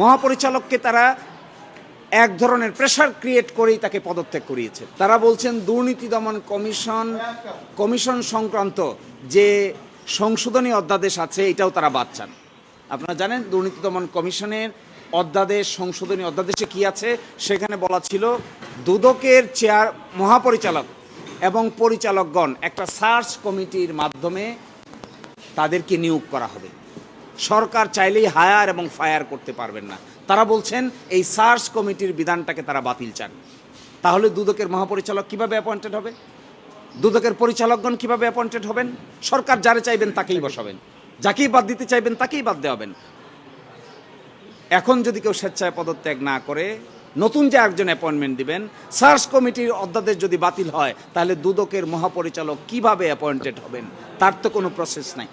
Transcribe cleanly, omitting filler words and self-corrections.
মহাপরিচালককে তারা এক ধরনের প্রেশার ক্রিয়েট করেই তাকে পদত্যাগ করিয়েছে। তারা বলছেন দুর্নীতি দমন কমিশন সংক্রান্ত যে সংশোধনী অধ্যাদেশ আছে এটাও তারা বাদ চান। আপনারা জানেন দুর্নীতি দমন কমিশনের অধ্যাদেশ, সংশোধনী অধ্যাদেশে কি আছে? সেখানে বলা ছিল দুদকের মহাপরিচালক এবং পরিচালকগণ একটা সার্চ কমিটির মাধ্যমে তাদেরকে নিয়োগ করা হবে। সরকার চাইলেই হায়ার এবং ফায়ার করতে পারবেন না। তারা বলছেন এই সার্চ কমিটির বিধানটাকে তারা বাতিল চান। তাহলে দুদকের মহাপরিচালক কিভাবে অ্যাপয়েন্টেড হবে? দুদকের পরিচালকগণ কিভাবে অ্যাপয়েন্টেড হবেন? সরকার যারে চাইবেন তাকেই বসাবেন, যাকেই বাদ দিতে চাইবেন তাকেই বাদ দেওয়াবেন। এখন যদি কেউ স্বেচ্ছায় পদত্যাগ না করে নতুন যে একজন অ্যাপয়েন্টমেন্ট দিবেন, সার্চ কমিটির অধ্যাদেশ যদি বাতিল হয় তাহলে দুদকের মহাপরিচালক কিভাবে অ্যাপয়েন্টেড হবেন? তার তো কোনো প্রসেস নাই।